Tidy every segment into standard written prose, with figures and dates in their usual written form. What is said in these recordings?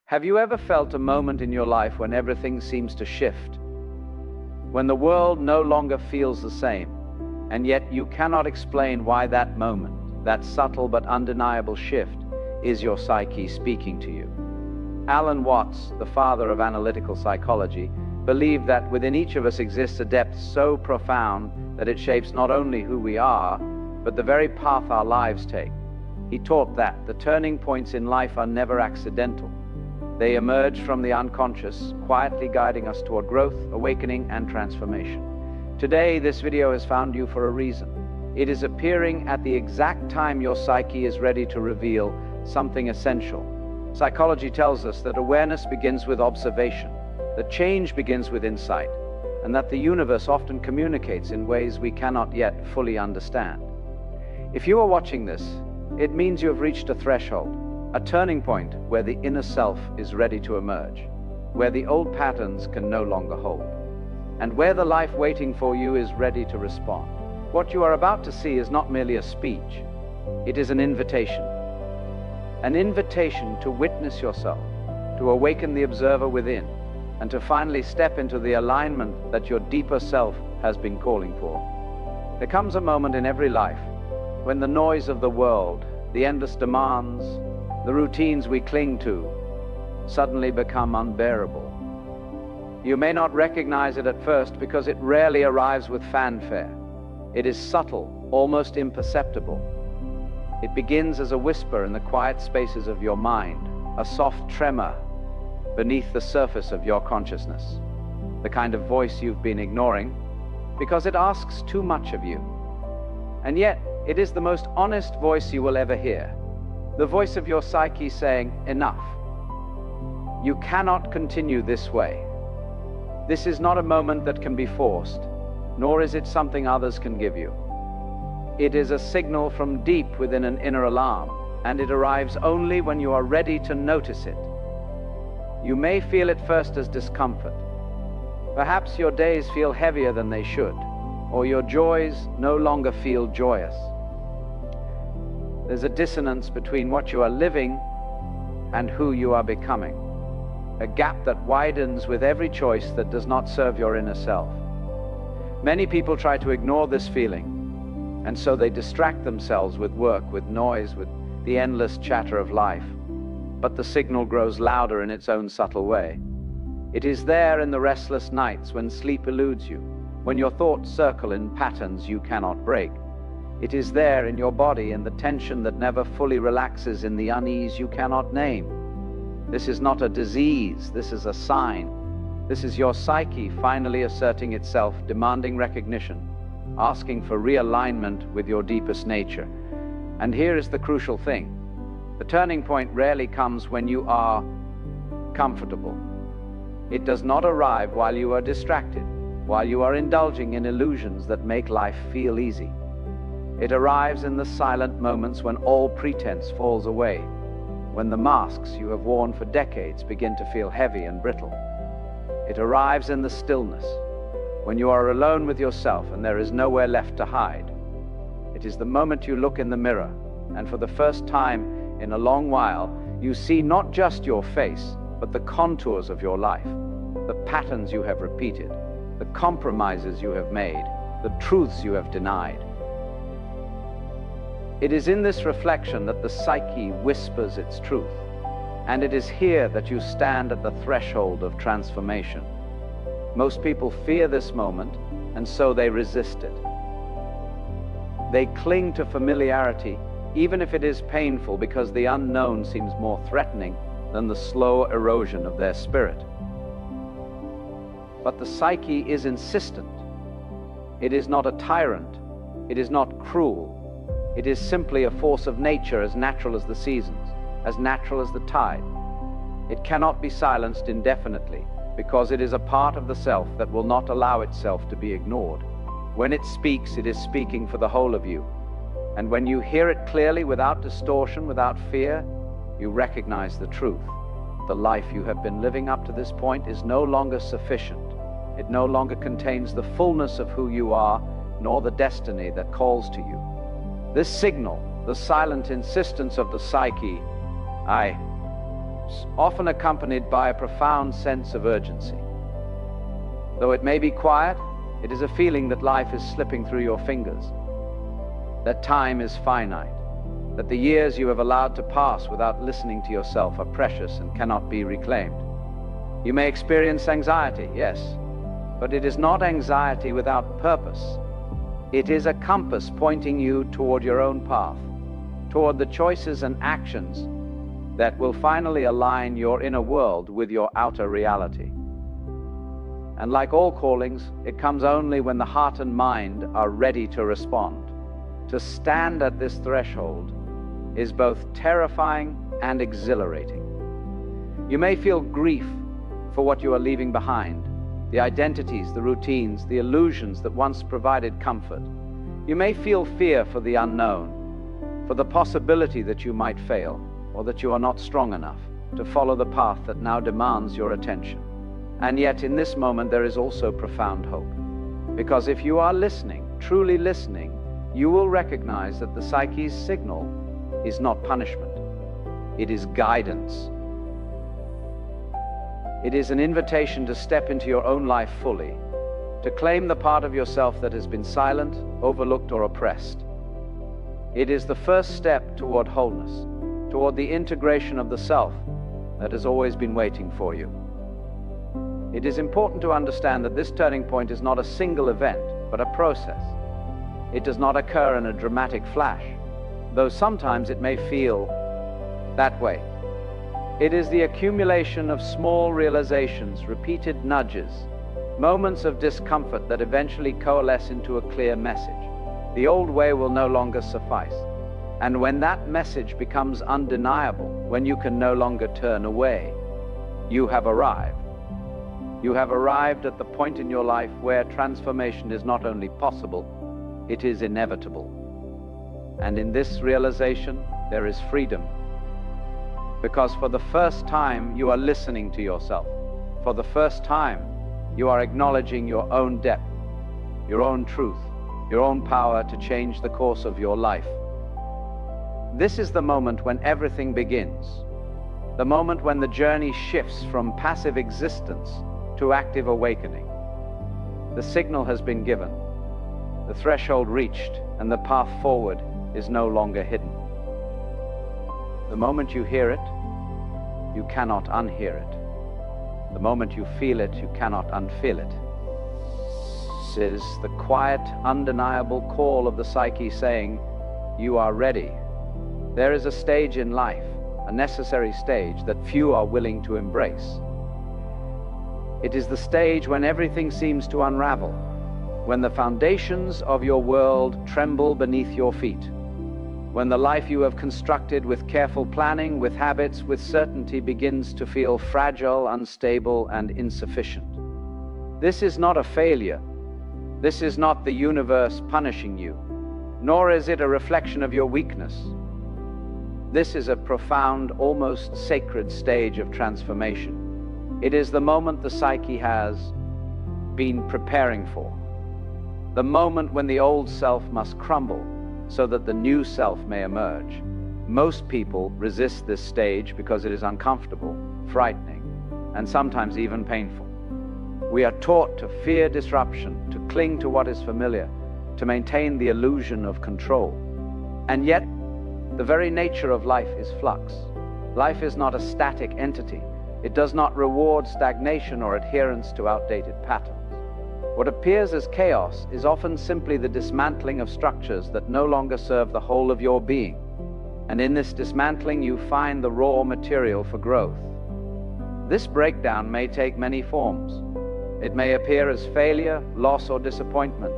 Have you ever felt a moment in your life when everything seems to shift? When the world no longer feels the same, and yet you cannot explain why that moment, that subtle but undeniable shift, is your psyche speaking to you? Alan Watts, the father of analytical psychology, believed that within each of us exists a depth so profound that it shapes not only who we are, but the very path our lives take. He taught that the turning points in life are never accidental. They emerge from the unconscious, quietly guiding us toward growth, awakening, and transformation. Today, this video has found you for a reason. It is appearing at the exact time your psyche is ready to reveal something essential. Psychology tells us that awareness begins with observation, that change begins with insight, and that the universe often communicates in ways we cannot yet fully understand. If you are watching this, it means you have reached a threshold, a turning point where the inner self is ready to emerge, where the old patterns can no longer hold, and where the life waiting for you is ready to respond. What you are about to see is not merely a speech, it is an invitation. An invitation to witness yourself, to awaken the observer within, and to finally step into the alignment that your deeper self has been calling for. There comes a moment in every life when the noise of the world, the endless demands, the routines we cling to, suddenly become unbearable. You may not recognize it at first because it rarely arrives with fanfare. It is subtle, almost imperceptible. It begins as a whisper in the quiet spaces of your mind, a soft tremor beneath the surface of your consciousness, the kind of voice you've been ignoring because it asks too much of you. And yet, it is the most honest voice you will ever hear, the voice of your psyche saying, "Enough. You cannot continue this way. This is not a moment that can be forced, nor is it something others can give you. It is a signal from deep within an inner alarm, and it arrives only when you are ready to notice it. You may feel it first as discomfort. Perhaps your days feel heavier than they should, or your joys no longer feel joyous. There's a dissonance between what you are living and who you are becoming, a gap that widens with every choice that does not serve your inner self. Many people try to ignore this feeling, and so they distract themselves with work, with noise, with the endless chatter of life. But the signal grows louder in its own subtle way. It is there in the restless nights when sleep eludes you, when your thoughts circle in patterns you cannot break. It is there in your body in the tension that never fully relaxes, in the unease you cannot name. This is not a disease, this is a sign. This is your psyche finally asserting itself, demanding recognition, asking for realignment with your deepest nature. And here is the crucial thing. The turning point rarely comes when you are comfortable. It does not arrive while you are distracted, while you are indulging in illusions that make life feel easy. It arrives in the silent moments when all pretense falls away, when the masks you have worn for decades begin to feel heavy and brittle. It arrives in the stillness, when you are alone with yourself and there is nowhere left to hide. It is the moment you look in the mirror, and for the first time in a long while, you see not just your face, but the contours of your life, the patterns you have repeated, the compromises you have made, the truths you have denied. It is in this reflection that the psyche whispers its truth, and it is here that you stand at the threshold of transformation. Most people fear this moment, and so they resist it. They cling to familiarity, even if it is painful, because the unknown seems more threatening than the slow erosion of their spirit. But the psyche is insistent. It is not a tyrant. It is not cruel. It is simply a force of nature, as natural as the seasons, as natural as the tide. It cannot be silenced indefinitely, because it is a part of the self that will not allow itself to be ignored. When it speaks, it is speaking for the whole of you. And when you hear it clearly, without distortion, without fear, you recognize the truth. The life you have been living up to this point is no longer sufficient. It no longer contains the fullness of who you are, nor the destiny that calls to you. This signal, the silent insistence of the psyche, often accompanied by a profound sense of urgency. Though it may be quiet, it is a feeling that life is slipping through your fingers, that time is finite, that the years you have allowed to pass without listening to yourself are precious and cannot be reclaimed. You may experience anxiety, yes, but it is not anxiety without purpose. It is a compass pointing you toward your own path, toward the choices and actions that will finally align your inner world with your outer reality. And like all callings, it comes only when the heart and mind are ready to respond. To stand at this threshold is both terrifying and exhilarating. You may feel grief for what you are leaving behind, the identities, the routines, the illusions that once provided comfort. You may feel fear for the unknown, for the possibility that you might fail, or that you are not strong enough to follow the path that now demands your attention. And yet in this moment there is also profound hope. Because if you are listening, truly listening, you will recognize that the psyche's signal is not punishment. It is guidance. It is an invitation to step into your own life fully, to claim the part of yourself that has been silent, overlooked, or oppressed. It is the first step toward wholeness, toward the integration of the self that has always been waiting for you. It is important to understand that this turning point is not a single event, but a process. It does not occur in a dramatic flash, though sometimes it may feel that way. It is the accumulation of small realizations, repeated nudges, moments of discomfort that eventually coalesce into a clear message. The old way will no longer suffice. And when that message becomes undeniable, when you can no longer turn away, you have arrived. You have arrived at the point in your life where transformation is not only possible, it is inevitable. And in this realization, there is freedom. Because for the first time, you are listening to yourself. For the first time, you are acknowledging your own depth, your own truth, your own power to change the course of your life. This is the moment when everything begins. The moment when the journey shifts from passive existence to active awakening. The signal has been given, the threshold reached, and the path forward is no longer hidden. The moment you hear it, you cannot unhear it. The moment you feel it, you cannot unfeel it. This is the quiet, undeniable call of the psyche saying, you are ready. There is a stage in life, a necessary stage that few are willing to embrace. It is the stage when everything seems to unravel, when the foundations of your world tremble beneath your feet, when the life you have constructed with careful planning, with habits, with certainty begins to feel fragile, unstable, and insufficient. This is not a failure. This is not the universe punishing you, nor is it a reflection of your weakness. This is a profound, almost sacred stage of transformation. It is the moment the psyche has been preparing for. The moment when the old self must crumble so that the new self may emerge. Most people resist this stage because it is uncomfortable, frightening, and sometimes even painful. We are taught to fear disruption, to cling to what is familiar, to maintain the illusion of control. And yet, the very nature of life is flux. Life is not a static entity. It does not reward stagnation or adherence to outdated patterns. What appears as chaos is often simply the dismantling of structures that no longer serve the whole of your being. And in this dismantling, you find the raw material for growth. This breakdown may take many forms. It may appear as failure, loss, or disappointment.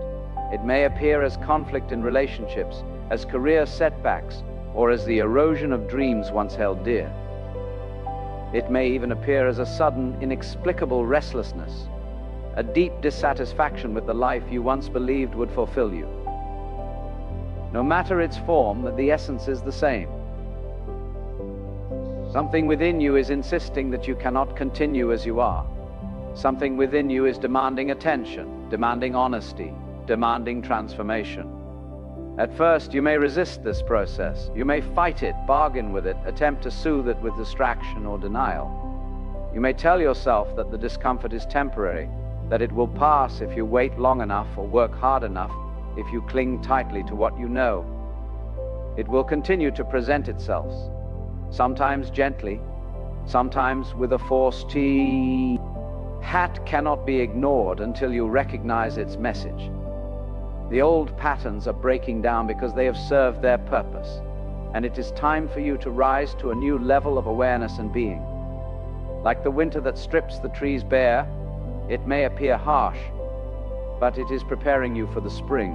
It may appear as conflict in relationships, as career setbacks, or as the erosion of dreams once held dear. It may even appear as a sudden, inexplicable restlessness, a deep dissatisfaction with the life you once believed would fulfill you. No matter its form, the essence is the same. Something within you is insisting that you cannot continue as you are. Something within you is demanding attention, demanding honesty, demanding transformation. At first, you may resist this process. You may fight it, bargain with it, attempt to soothe it with distraction or denial. You may tell yourself that the discomfort is temporary, that it will pass if you wait long enough or work hard enough, if you cling tightly to what you know. It will continue to present itself, sometimes gently, sometimes with a forced hat cannot be ignored until you recognize its message. The old patterns are breaking down because they have served their purpose, and it is time for you to rise to a new level of awareness and being. Like the winter that strips the trees bare, it may appear harsh, but it is preparing you for the spring.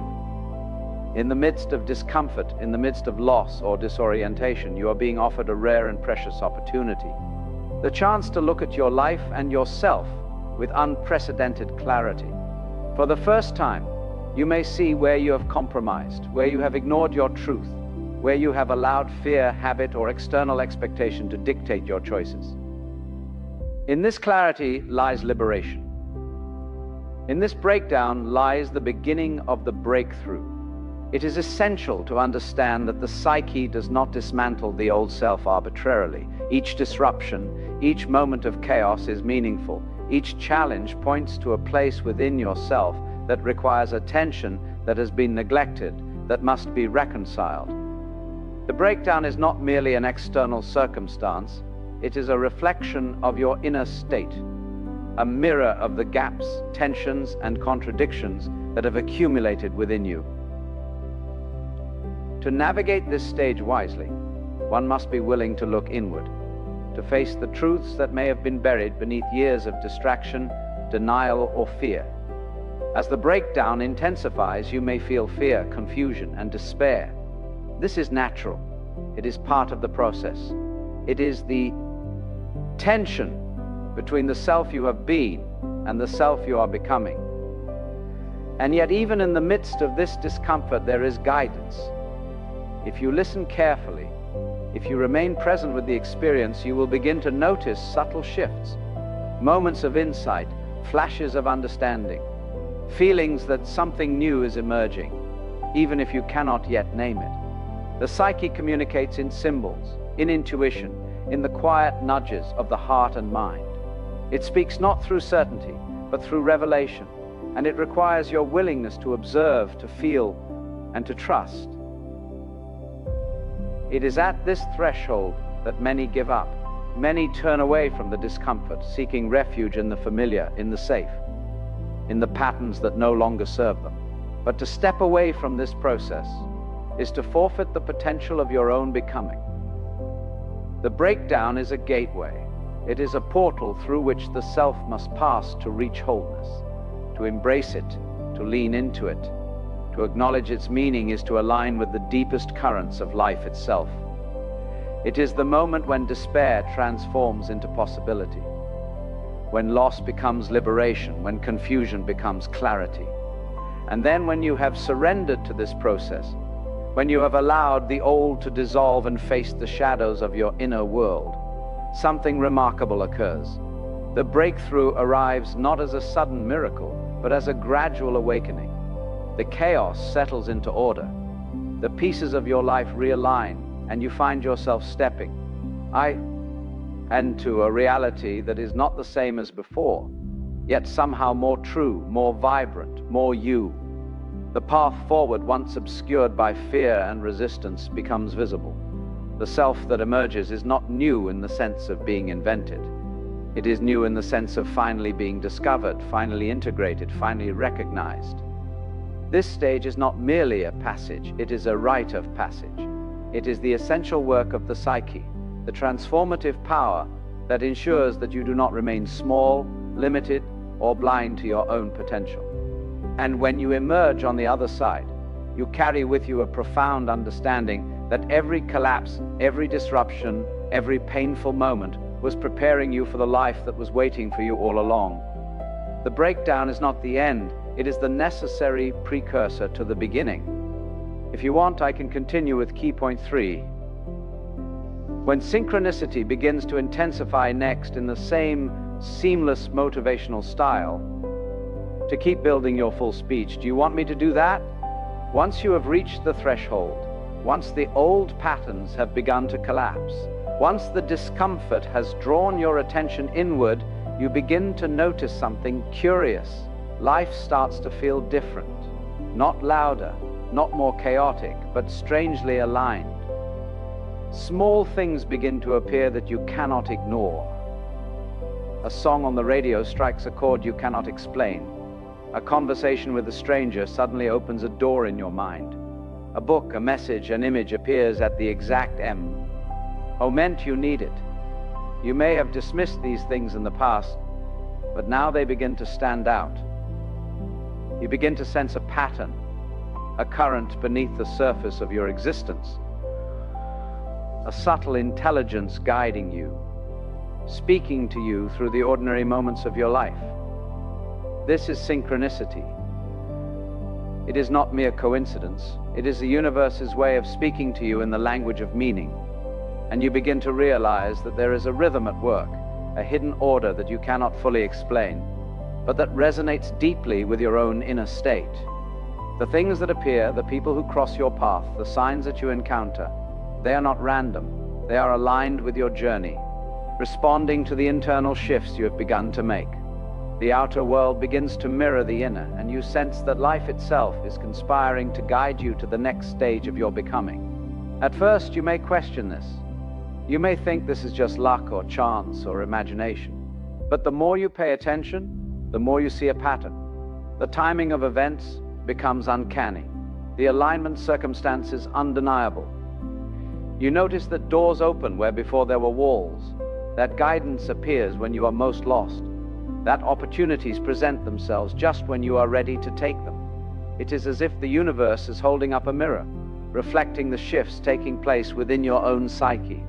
In the midst of discomfort, in the midst of loss or disorientation, you are being offered a rare and precious opportunity. The chance to look at your life and yourself with unprecedented clarity. For the first time, you may see where you have compromised, where you have ignored your truth, where you have allowed fear, habit, or external expectation to dictate your choices. In this clarity lies liberation. In this breakdown lies the beginning of the breakthrough. It is essential to understand that the psyche does not dismantle the old self arbitrarily. Each disruption, each moment of chaos is meaningful. Each challenge points to a place within yourself that requires attention, that has been neglected, that must be reconciled. The breakdown is not merely an external circumstance, it is a reflection of your inner state, a mirror of the gaps, tensions, and contradictions that have accumulated within you. To navigate this stage wisely, one must be willing to look inward, to face the truths that may have been buried beneath years of distraction, denial, or fear. As the breakdown intensifies, you may feel fear, confusion, and despair. This is natural. It is part of the process. It is the tension between the self you have been and the self you are becoming. And yet, even in the midst of this discomfort, there is guidance. If you listen carefully, if you remain present with the experience, you will begin to notice subtle shifts, moments of insight, flashes of understanding, feelings that something new is emerging, even if you cannot yet name it. The psyche communicates in symbols, in intuition, in the quiet nudges of the heart and mind. It speaks not through certainty, but through revelation, and it requires your willingness to observe, to feel, and to trust. It is at this threshold that many give up. Many turn away from the discomfort, seeking refuge in the familiar, in the safe, in the patterns that no longer serve them. But to step away from this process is to forfeit the potential of your own becoming. The breakdown is a gateway. It is a portal through which the self must pass to reach wholeness. To embrace it, to lean into it, to acknowledge its meaning is to align with the deepest currents of life itself. It is the moment when despair transforms into possibility, when loss becomes liberation, when confusion becomes clarity. And then when you have surrendered to this process, when you have allowed the old to dissolve and face the shadows of your inner world, something remarkable occurs. The breakthrough arrives not as a sudden miracle, but as a gradual awakening. The chaos settles into order. The pieces of your life realign, and you find yourself stepping into a reality that is not the same as before, yet somehow more true, more vibrant, more you. The path forward, once obscured by fear and resistance, becomes visible. The self that emerges is not new in the sense of being invented. It is new in the sense of finally being discovered, finally integrated, finally recognized. This stage is not merely a passage, it is a rite of passage. It is the essential work of the psyche, the transformative power that ensures that you do not remain small, limited, or blind to your own potential. And when you emerge on the other side, you carry with you a profound understanding that every collapse, every disruption, every painful moment was preparing you for the life that was waiting for you all along. The breakdown is not the end, it is the necessary precursor to the beginning. If you want, I can continue with key point 3. When synchronicity begins to intensify next in the same seamless motivational style, to keep building your full speech, do you want me to do that? Once you have reached the threshold, once the old patterns have begun to collapse, once the discomfort has drawn your attention inward, you begin to notice something curious. Life starts to feel different, not louder, not more chaotic, but strangely aligned. Small things begin to appear that you cannot ignore. A song on the radio strikes a chord you cannot explain. A conversation with a stranger suddenly opens a door in your mind. A book, a message, an image appears at the exact moment you need it. You may have dismissed these things in the past, but now they begin to stand out. You begin to sense a pattern, a current beneath the surface of your existence, a subtle intelligence guiding you, speaking to you through the ordinary moments of your life. This is synchronicity. It is not mere coincidence. It is the universe's way of speaking to you in the language of meaning. And you begin to realize that there is a rhythm at work, a hidden order that you cannot fully explain, but that resonates deeply with your own inner state. The things that appear, the people who cross your path, the signs that you encounter, they are not random. They are aligned with your journey, responding to the internal shifts you have begun to make. The outer world begins to mirror the inner, and you sense that life itself is conspiring to guide you to the next stage of your becoming. At first, you may question this. You may think this is just luck or chance or imagination. But the more you pay attention, the more you see a pattern. The timing of events becomes uncanny. The alignment circumstances undeniable. You notice that doors open where before there were walls, that guidance appears when you are most lost, that opportunities present themselves just when you are ready to take them. It is as if the universe is holding up a mirror, reflecting the shifts taking place within your own psyche.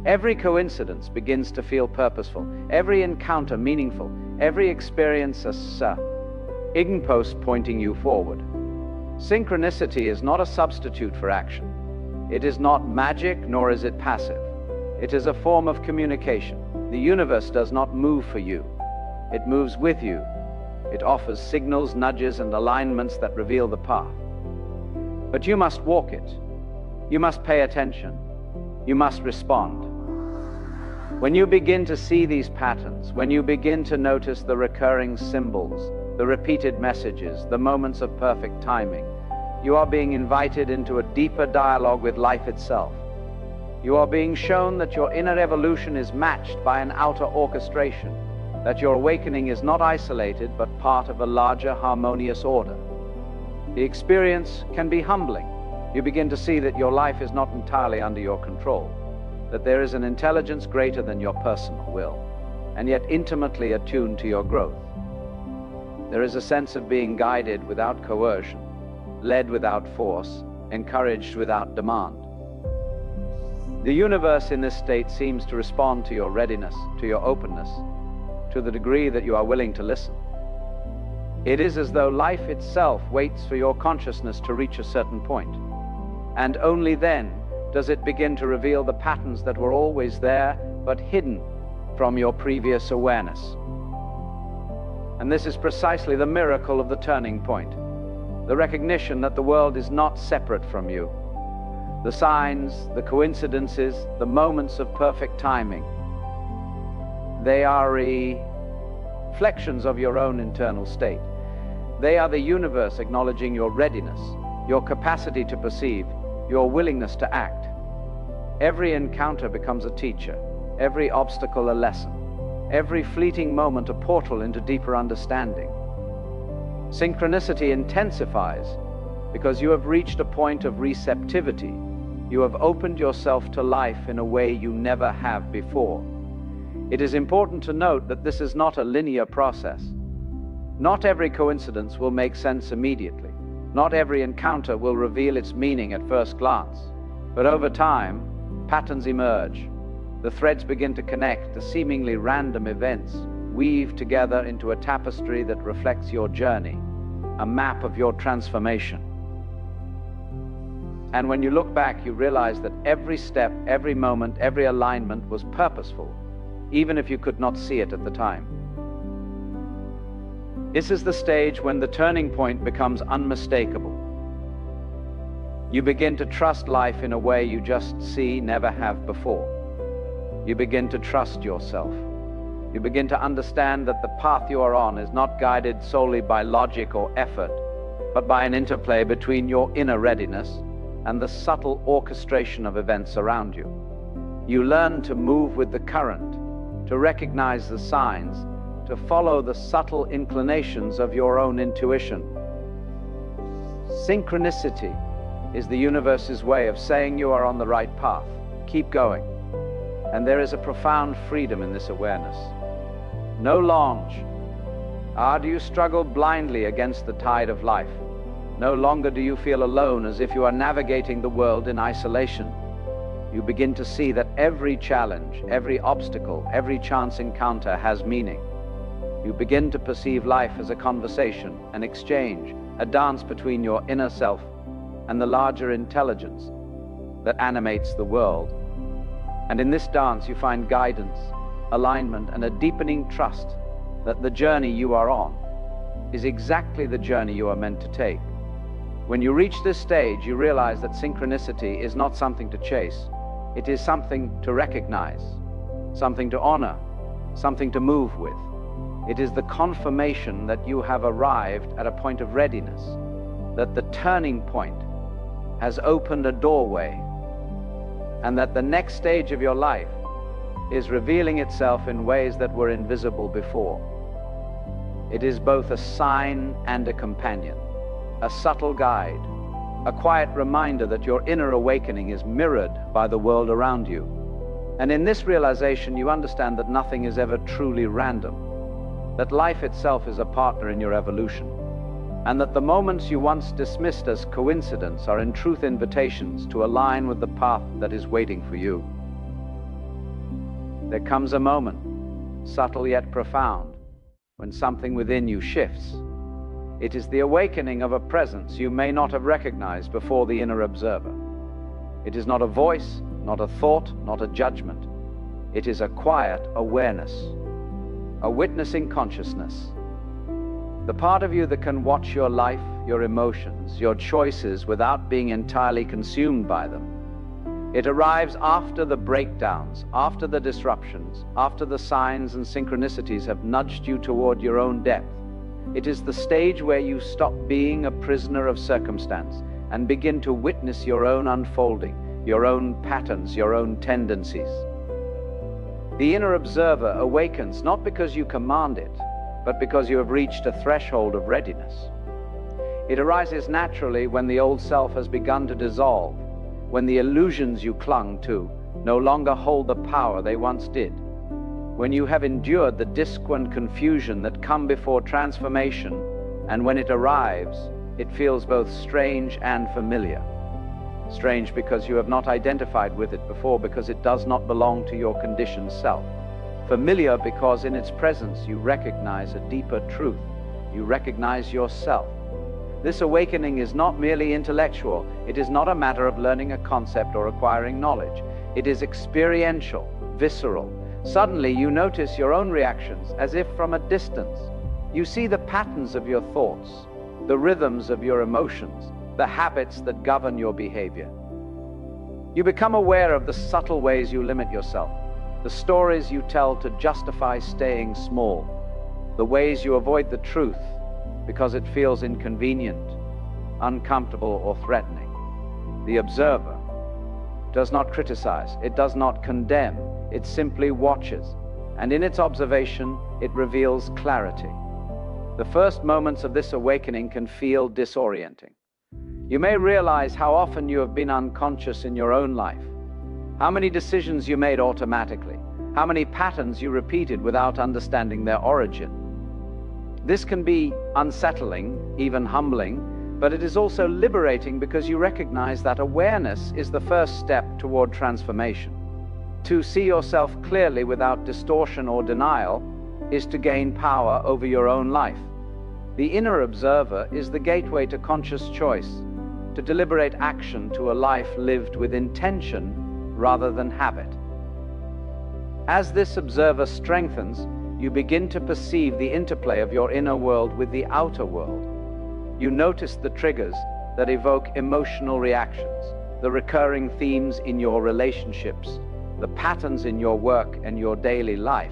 Every coincidence begins to feel purposeful, every encounter meaningful, every experience a signpost pointing you forward. Synchronicity is not a substitute for action. It is not magic, nor is it passive. It is a form of communication. The universe does not move for you. It moves with you. It offers signals, nudges, and alignments that reveal the path. But you must walk it. You must pay attention. You must respond. When you begin to see these patterns, when you begin to notice the recurring symbols, the repeated messages, the moments of perfect timing, you are being invited into a deeper dialogue with life itself. You are being shown that your inner evolution is matched by an outer orchestration, that your awakening is not isolated but part of a larger harmonious order. The experience can be humbling. You begin to see that your life is not entirely under your control, that there is an intelligence greater than your personal will, and yet intimately attuned to your growth. There is a sense of being guided without coercion, led without force, encouraged without demand. The universe in this state seems to respond to your readiness, to your openness, to the degree that you are willing to listen. It is as though life itself waits for your consciousness to reach a certain point, and only then does it begin to reveal the patterns that were always there, but hidden from your previous awareness. And this is precisely the miracle of the turning point, the recognition that the world is not separate from you. The signs, the coincidences, the moments of perfect timing, they are reflections of your own internal state. They are the universe acknowledging your readiness, your capacity to perceive, your willingness to act. Every encounter becomes a teacher, every obstacle a lesson, every fleeting moment a portal into deeper understanding. Synchronicity intensifies because you have reached a point of receptivity. You have opened yourself to life in a way you never have before. It is important to note that this is not a linear process. Not every coincidence will make sense immediately. Not every encounter will reveal its meaning at first glance. But over time, patterns emerge. The threads begin to connect. The seemingly random events weave together into a tapestry that reflects your journey, a map of your transformation. And when you look back, you realize that every step, every moment, every alignment was purposeful, even if you could not see it at the time. This is the stage when the turning point becomes unmistakable. You begin to trust life in a way you just never have before. You begin to trust yourself. You begin to understand that the path you are on is not guided solely by logic or effort, but by an interplay between your inner readiness and the subtle orchestration of events around you. You learn to move with the current, to recognize the signs, to follow the subtle inclinations of your own intuition. Synchronicity is the universe's way of saying you are on the right path. Keep going. And there is a profound freedom in this awareness. No longer do you struggle blindly against the tide of life. No longer do you feel alone, as if you are navigating the world in isolation. You begin to see that every challenge, every obstacle, every chance encounter has meaning. You begin to perceive life as a conversation, an exchange, a dance between your inner self and the larger intelligence that animates the world. And in this dance you find guidance, alignment, and a deepening trust that the journey you are on is exactly the journey you are meant to take. When you reach this stage, you realize that synchronicity is not something to chase. It is something to recognize, something to honor, something to move with. It is the confirmation that you have arrived at a point of readiness, that the turning point has opened a doorway, and that the next stage of your life is revealing itself in ways that were invisible before. It is both a sign and a companion, a subtle guide, a quiet reminder that your inner awakening is mirrored by the world around you. And in this realization, you understand that nothing is ever truly random, that life itself is a partner in your evolution, and that the moments you once dismissed as coincidence are in truth invitations to align with the path that is waiting for you. There comes a moment, subtle yet profound, when something within you shifts. It is the awakening of a presence you may not have recognized before the inner observer. It is not a voice, not a thought, not a judgment. It is a quiet awareness, a witnessing consciousness. The part of you that can watch your life, your emotions, your choices without being entirely consumed by them. It arrives after the breakdowns, after the disruptions, after the signs and synchronicities have nudged you toward your own depth. It is the stage where you stop being a prisoner of circumstance and begin to witness your own unfolding, your own patterns, your own tendencies. The inner observer awakens not because you command it, but because you have reached a threshold of readiness. It arises naturally when the old self has begun to dissolve, when the illusions you clung to no longer hold the power they once did, when you have endured the disquieting confusion that come before transformation, and when it arrives, it feels both strange and familiar. Strange because you have not identified with it before, because it does not belong to your conditioned self. Familiar because in its presence you recognize a deeper truth. You recognize yourself. This awakening is not merely intellectual. It is not a matter of learning a concept or acquiring knowledge. It is experiential, visceral. Suddenly you notice your own reactions as if from a distance. You see the patterns of your thoughts, the rhythms of your emotions, the habits that govern your behavior. You become aware of the subtle ways you limit yourself, the stories you tell to justify staying small, the ways you avoid the truth because it feels inconvenient, uncomfortable, or threatening. The observer does not criticize, it does not condemn, it simply watches, and in its observation, it reveals clarity. The first moments of this awakening can feel disorienting. You may realize how often you have been unconscious in your own life, how many decisions you made automatically, how many patterns you repeated without understanding their origin. This can be unsettling, even humbling, but it is also liberating because you recognize that awareness is the first step toward transformation. To see yourself clearly without distortion or denial is to gain power over your own life. The inner observer is the gateway to conscious choice, to deliberate action, to a life lived with intention rather than habit. As this observer strengthens, you begin to perceive the interplay of your inner world with the outer world. You notice the triggers, that evoke emotional reactions, the recurring themes in your relationships, the patterns in your work and your daily life.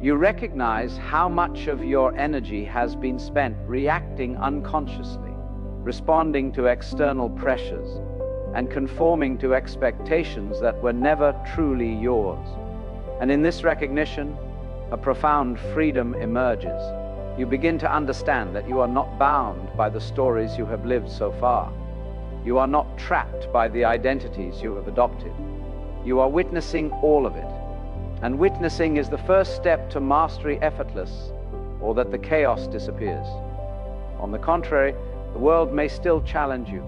You recognize how much of your energy has been spent reacting unconsciously, responding to external pressures, and conforming to expectations that were never truly yours. And in this recognition, a profound freedom emerges. You begin to understand that you are not bound by the stories you have lived so far. You are not trapped by the identities you have adopted. You are witnessing all of it. And witnessing is the first step to mastery effortless, or that the chaos disappears. On the contrary, the world may still challenge you,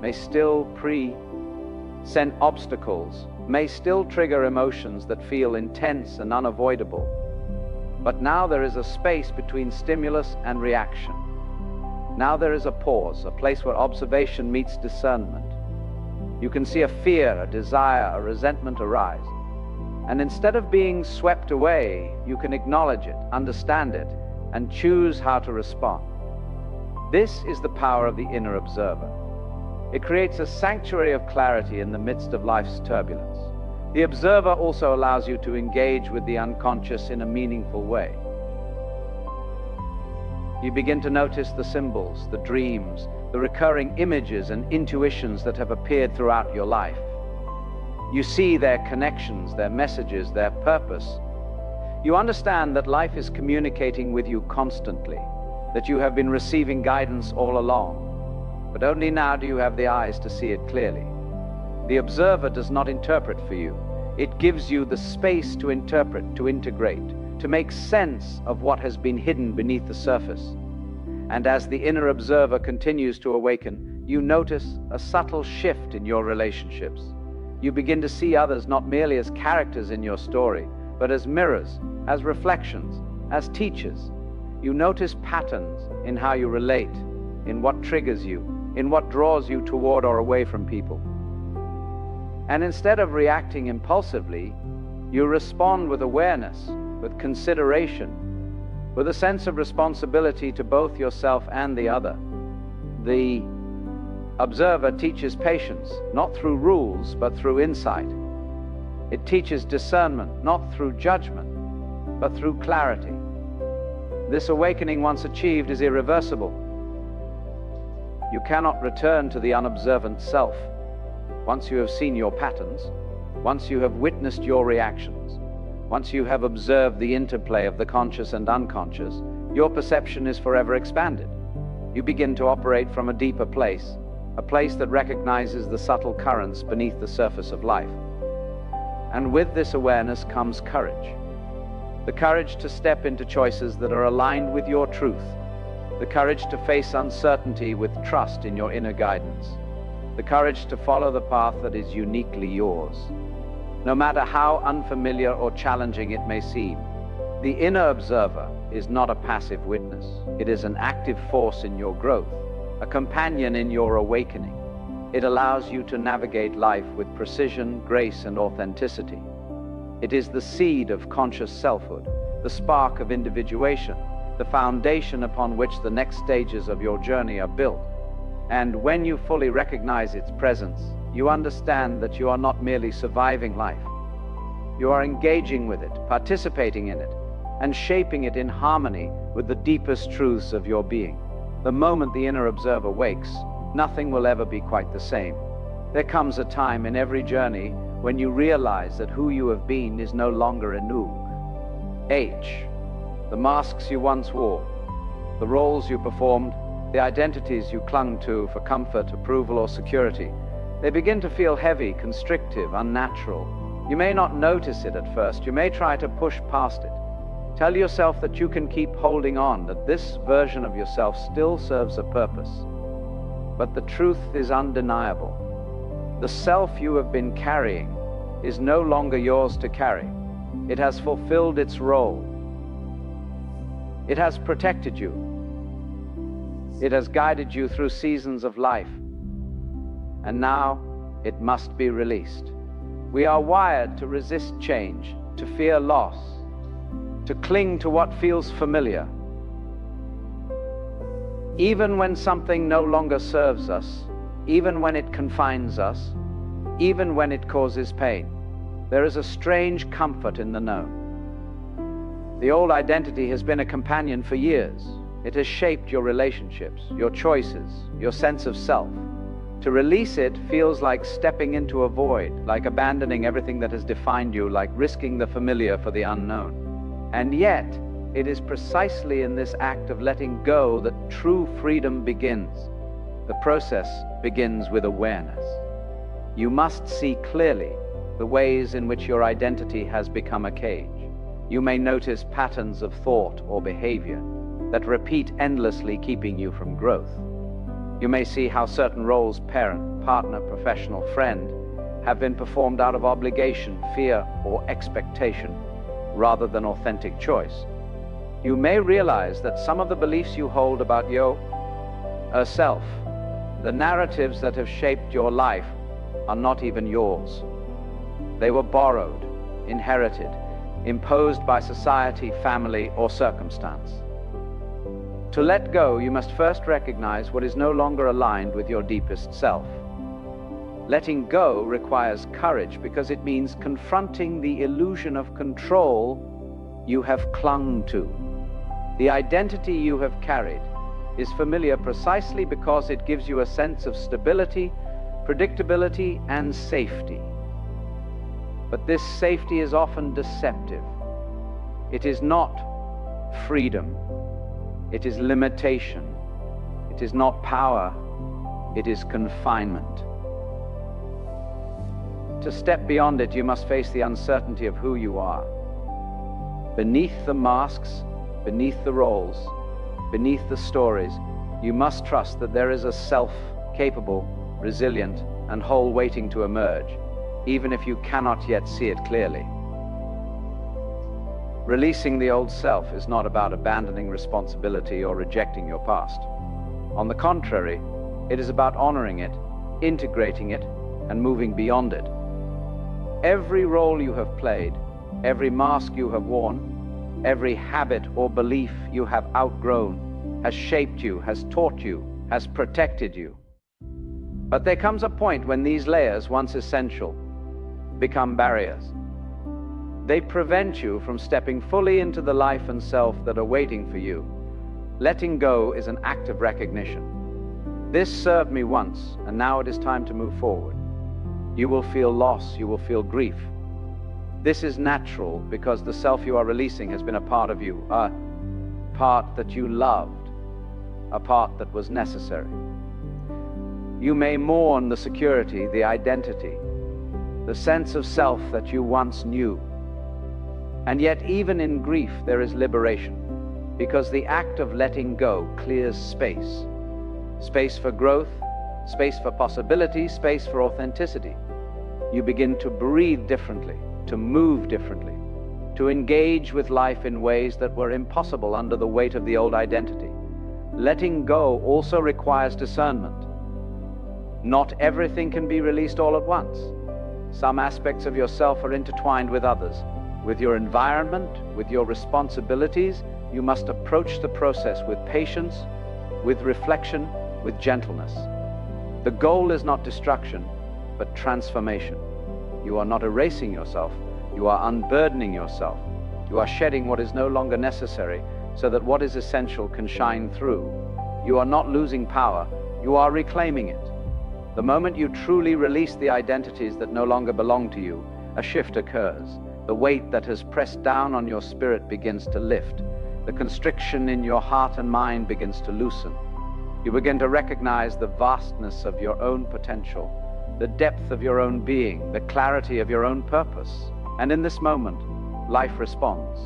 may still present obstacles, may still trigger emotions that feel intense and unavoidable. But now there is a space between stimulus and reaction. Now there is a pause, a place where observation meets discernment. You can see a fear, a desire, a resentment arise. And instead of being swept away, you can acknowledge it, understand it, and choose how to respond. This is the power of the inner observer. It creates a sanctuary of clarity in the midst of life's turbulence. The observer also allows you to engage with the unconscious in a meaningful way. You begin to notice the symbols, the dreams, the recurring images and intuitions that have appeared throughout your life. You see their connections, their messages, their purpose. You understand that life is communicating with you constantly, that you have been receiving guidance all along, but only now do you have the eyes to see it clearly. The observer does not interpret for you. It gives you the space to interpret, to integrate, to make sense of what has been hidden beneath the surface. And as the inner observer continues to awaken, you notice a subtle shift in your relationships. You begin to see others not merely as characters in your story, but as mirrors, as reflections, as teachers. You notice patterns in how you relate, in what triggers you, in what draws you toward or away from people. And instead of reacting impulsively, you respond with awareness, with consideration, with a sense of responsibility to both yourself and the other. The observer teaches patience, not through rules, but through insight. It teaches discernment, not through judgment, but through clarity. This awakening, once achieved, is irreversible. You cannot return to the unobservant self. Once you have seen your patterns, once you have witnessed your reactions, once you have observed the interplay of the conscious and unconscious, your perception is forever expanded. You begin to operate from a deeper place, a place that recognizes the subtle currents beneath the surface of life. And with this awareness comes courage. The courage to step into choices that are aligned with your truth. The courage to face uncertainty with trust in your inner guidance. The courage to follow the path that is uniquely yours. No matter how unfamiliar or challenging it may seem, the inner observer is not a passive witness. It is an active force in your growth, a companion in your awakening. It allows you to navigate life with precision, grace, and authenticity. It is the seed of conscious selfhood, the spark of individuation, the foundation upon which the next stages of your journey are built. And when you fully recognize its presence, you understand that you are not merely surviving life. You are engaging with it, participating in it, and shaping it in harmony with the deepest truths of your being. The moment the inner observer wakes, nothing will ever be quite the same. There comes a time in every journey when you realize that who you have been is no longer enough. The masks you once wore, the roles you performed, the identities you clung to for comfort, approval, or security, they begin to feel heavy, constrictive, unnatural. You may not notice it at first. You may try to push past it. Tell yourself that you can keep holding on, that this version of yourself still serves a purpose. But the truth is undeniable. The self you have been carrying is no longer yours to carry. It has fulfilled its role. It has protected you. It has guided you through seasons of life. And now it must be released. We are wired to resist change, to fear loss, to cling to what feels familiar. Even when something no longer serves us, even when it confines us, even when it causes pain, there is a strange comfort in the known. The old identity has been a companion for years. It has shaped your relationships, your choices, your sense of self. To release it feels like stepping into a void, like abandoning everything that has defined you, like risking the familiar for the unknown. And yet, it is precisely in this act of letting go that true freedom begins. The process begins with awareness. You must see clearly the ways in which your identity has become a cage. You may notice patterns of thought or behavior that repeat endlessly, keeping you from growth. You may see how certain roles, parent, partner, professional, friend, have been performed out of obligation, fear, or expectation, rather than authentic choice. You may realize that some of the beliefs you hold about yourself, the narratives that have shaped your life, are not even yours. They were borrowed, inherited, imposed by society, family, or circumstance. To let go, you must first recognize what is no longer aligned with your deepest self. Letting go requires courage because it means confronting the illusion of control you have clung to. The identity you have carried is familiar precisely because it gives you a sense of stability, predictability, and safety. But this safety is often deceptive. It is not freedom. It is limitation. It is not power. It is confinement. To step beyond it, you must face the uncertainty of who you are. Beneath the masks, beneath the roles, beneath the stories, you must trust that there is a self capable, resilient, and whole waiting to emerge, even if you cannot yet see it clearly. Releasing the old self is not about abandoning responsibility or rejecting your past. On the contrary, it is about honoring it, integrating it, and moving beyond it. Every role you have played, every mask you have worn, every habit or belief you have outgrown has shaped you, has taught you, has protected you. But there comes a point when these layers, once essential, become barriers. They prevent you from stepping fully into the life and self that are waiting for you. Letting go is an act of recognition. This served me once, and now it is time to move forward. You will feel loss, you will feel grief. This is natural because the self you are releasing has been a part of you, a part that you loved, a part that was necessary. You may mourn the security, the identity, the sense of self that you once knew. And yet, even in grief, there is liberation, because the act of letting go clears space. Space for growth, space for possibility, space for authenticity. You begin to breathe differently, to move differently, to engage with life in ways that were impossible under the weight of the old identity. Letting go also requires discernment. Not everything can be released all at once. Some aspects of yourself are intertwined with others. With your environment, with your responsibilities, you must approach the process with patience, with reflection, with gentleness. The goal is not destruction, but transformation. You are not erasing yourself, you are unburdening yourself. You are shedding what is no longer necessary so that what is essential can shine through. You are not losing power, you are reclaiming it. The moment you truly release the identities that no longer belong to you, a shift occurs. The weight that has pressed down on your spirit begins to lift. The constriction in your heart and mind begins to loosen. You begin to recognize the vastness of your own potential, the depth of your own being, the clarity of your own purpose. And in this moment, life responds.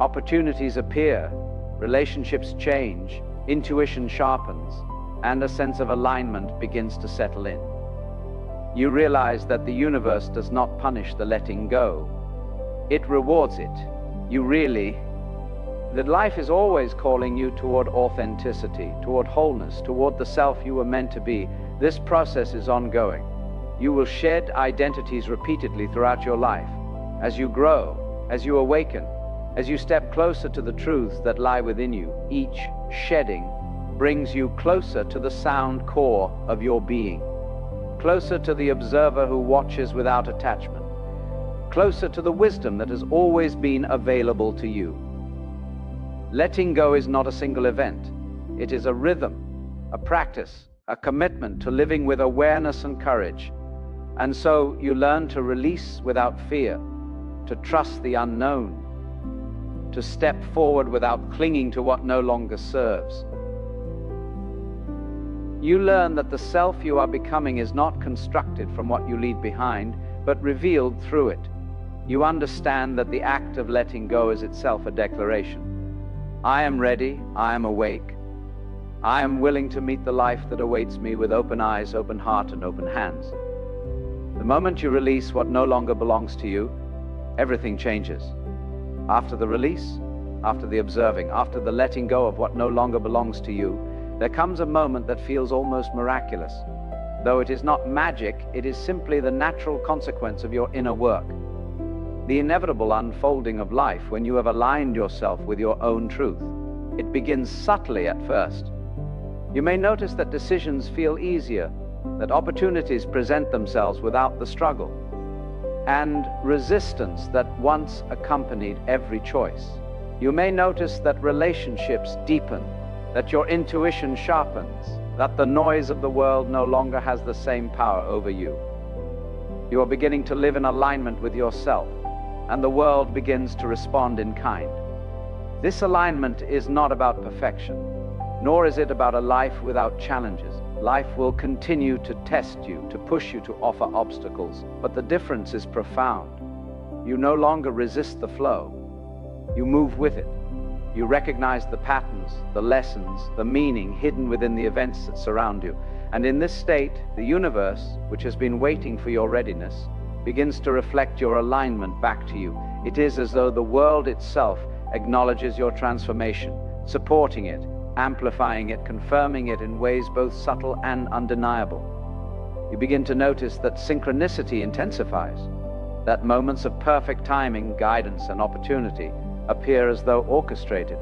Opportunities appear, relationships change, intuition sharpens, and a sense of alignment begins to settle in. You realize that the universe does not punish the letting go. It rewards it. That life is always calling you toward authenticity, toward wholeness, toward the self you were meant to be. This process is ongoing. You will shed identities repeatedly throughout your life. As you grow, as you awaken, as you step closer to the truths that lie within you, each shedding, brings you closer to the sound core of your being, closer to the observer who watches without attachment, closer to the wisdom that has always been available to you. Letting go is not a single event. It is a rhythm, a practice, a commitment to living with awareness and courage. And so you learn to release without fear, to trust the unknown, to step forward without clinging to what no longer serves. You learn that the self you are becoming is not constructed from what you leave behind, but revealed through it. You understand that the act of letting go is itself a declaration. I am ready, I am awake. I am willing to meet the life that awaits me with open eyes, open heart, and open hands. The moment you release what no longer belongs to you, everything changes. After the release, after the observing, after the letting go of what no longer belongs to you, there comes a moment that feels almost miraculous. Though it is not magic, it is simply the natural consequence of your inner work. The inevitable unfolding of life when you have aligned yourself with your own truth. It begins subtly at first. You may notice that decisions feel easier, that opportunities present themselves without the struggle, and resistance that once accompanied every choice. You may notice that relationships deepen, that your intuition sharpens, that the noise of the world no longer has the same power over you. You are beginning to live in alignment with yourself, and the world begins to respond in kind. This alignment is not about perfection, nor is it about a life without challenges. Life will continue to test you, to push you to offer obstacles, but the difference is profound. You no longer resist the flow. You move with it. You recognize the patterns, the lessons, the meaning hidden within the events that surround you. And in this state, the universe, which has been waiting for your readiness, begins to reflect your alignment back to you. It is as though the world itself acknowledges your transformation, supporting it, amplifying it, confirming it in ways both subtle and undeniable. You begin to notice that synchronicity intensifies, that moments of perfect timing, guidance, and opportunity appear as though orchestrated.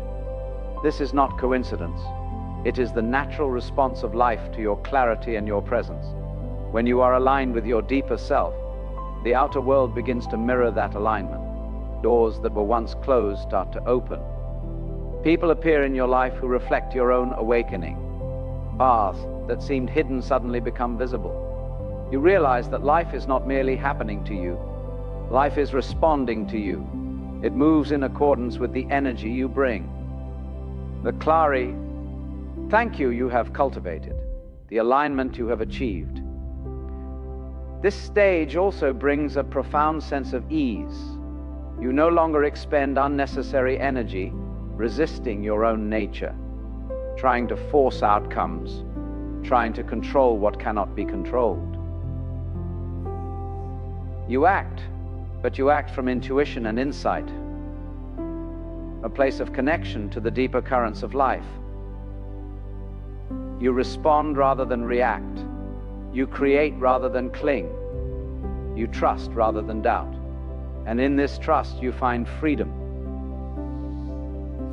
This is not coincidence. It is the natural response of life to your clarity and your presence. When you are aligned with your deeper self, the outer world begins to mirror that alignment. Doors that were once closed start to open. People appear in your life who reflect your own awakening. Paths that seemed hidden suddenly become visible. You realize that life is not merely happening to you. Life is responding to you. It moves in accordance with the energy you bring. The clarity, thank you have cultivated, the alignment you have achieved. This stage also brings a profound sense of ease. You no longer expend unnecessary energy resisting your own nature, trying to force outcomes, trying to control what cannot be controlled. You act, but you act from intuition and insight, a place of connection to the deeper currents of life. You respond rather than react. You create rather than cling. You trust rather than doubt. And in this trust you find freedom.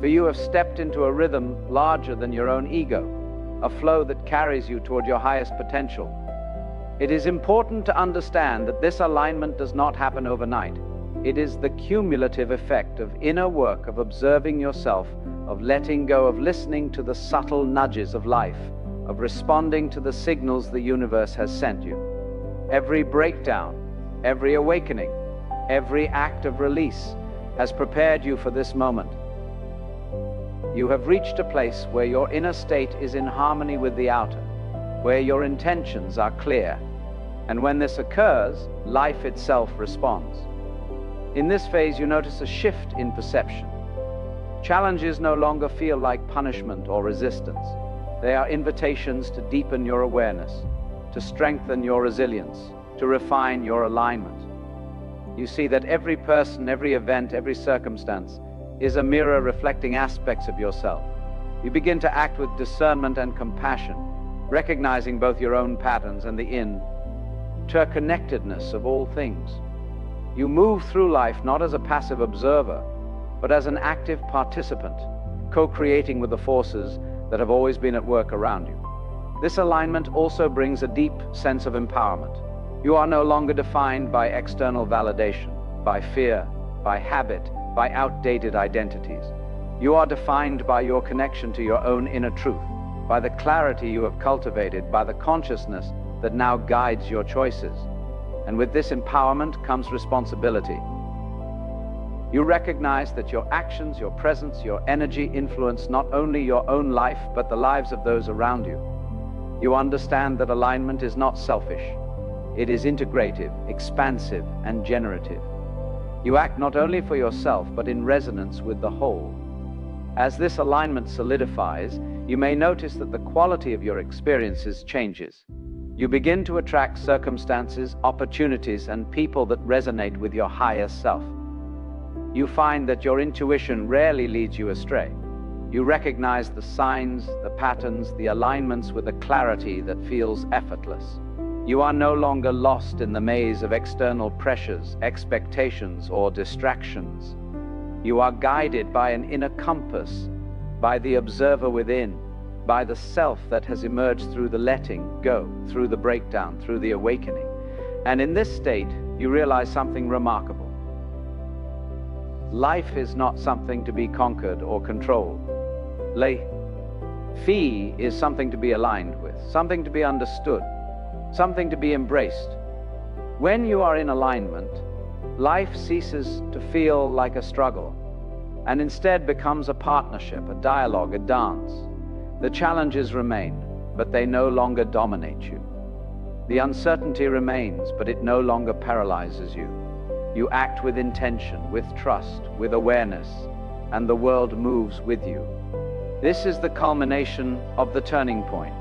For you have stepped into a rhythm larger than your own ego, a flow that carries you toward your highest potential. It is important to understand that this alignment does not happen overnight. It is the cumulative effect of inner work, of observing yourself, of letting go, of listening to the subtle nudges of life, of responding to the signals the universe has sent you. Every breakdown, every awakening, every act of release has prepared you for this moment. You have reached a place where your inner state is in harmony with the outer, where your intentions are clear. And when this occurs, life itself responds. In this phase, you notice a shift in perception. Challenges no longer feel like punishment or resistance. They are invitations to deepen your awareness, to strengthen your resilience, to refine your alignment. You see that every person, every event, every circumstance is a mirror reflecting aspects of yourself. You begin to act with discernment and compassion, recognizing both your own patterns and the interconnectedness of all things. You move through life not as a passive observer, but as an active participant, co-creating with the forces that have always been at work around you. This alignment also brings a deep sense of empowerment. You are no longer defined by external validation, by fear, by habit, by outdated identities. You are defined by your connection to your own inner truth, by the clarity you have cultivated, by the consciousness that now guides your choices. And with this empowerment comes responsibility. You recognize that your actions, your presence, your energy influence not only your own life, but the lives of those around you. You understand that alignment is not selfish. It is integrative, expansive, and generative. You act not only for yourself, but in resonance with the whole. As this alignment solidifies, you may notice that the quality of your experiences changes. You begin to attract circumstances, opportunities, and people that resonate with your higher self. You find that your intuition rarely leads you astray. You recognize the signs, the patterns, the alignments with a clarity that feels effortless. You are no longer lost in the maze of external pressures, expectations, or distractions. You are guided by an inner compass, by the observer within, by the self that has emerged through the letting go, through the breakdown, through the awakening. And in this state, you realize something remarkable. Life is not something to be conquered or controlled. Fee is something to be aligned with, something to be understood, something to be embraced. When you are in alignment, life ceases to feel like a struggle and instead becomes a partnership, a dialogue, a dance. The challenges remain, but they no longer dominate you. The uncertainty remains, but it no longer paralyzes you. You act with intention, with trust, with awareness, and the world moves with you. This is the culmination of the turning point.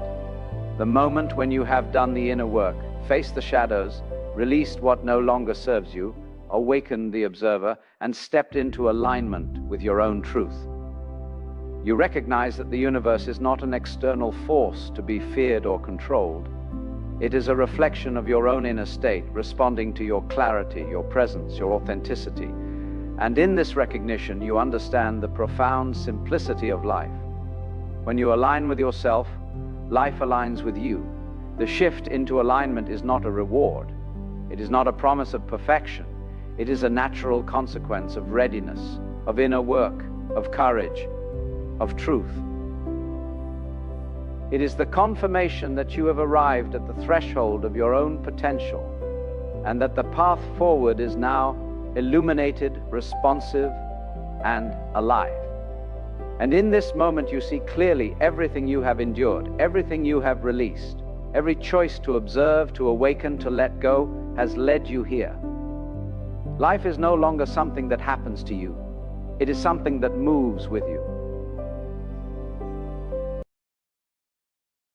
The moment when you have done the inner work, faced the shadows, released what no longer serves you, awakened the observer, and stepped into alignment with your own truth. You recognize that the universe is not an external force to be feared or controlled. It is a reflection of your own inner state, responding to your clarity, your presence, your authenticity. And in this recognition, you understand the profound simplicity of life. When you align with yourself, life aligns with you. The shift into alignment is not a reward. It is not a promise of perfection. It is a natural consequence of readiness, of inner work, of courage, of truth. It is the confirmation that you have arrived at the threshold of your own potential, and that the path forward is now illuminated, responsive, and alive. And in this moment you see clearly everything you have endured, everything you have released, every choice to observe, to awaken, to let go has led you here. Life is no longer something that happens to you. It is something that moves with you.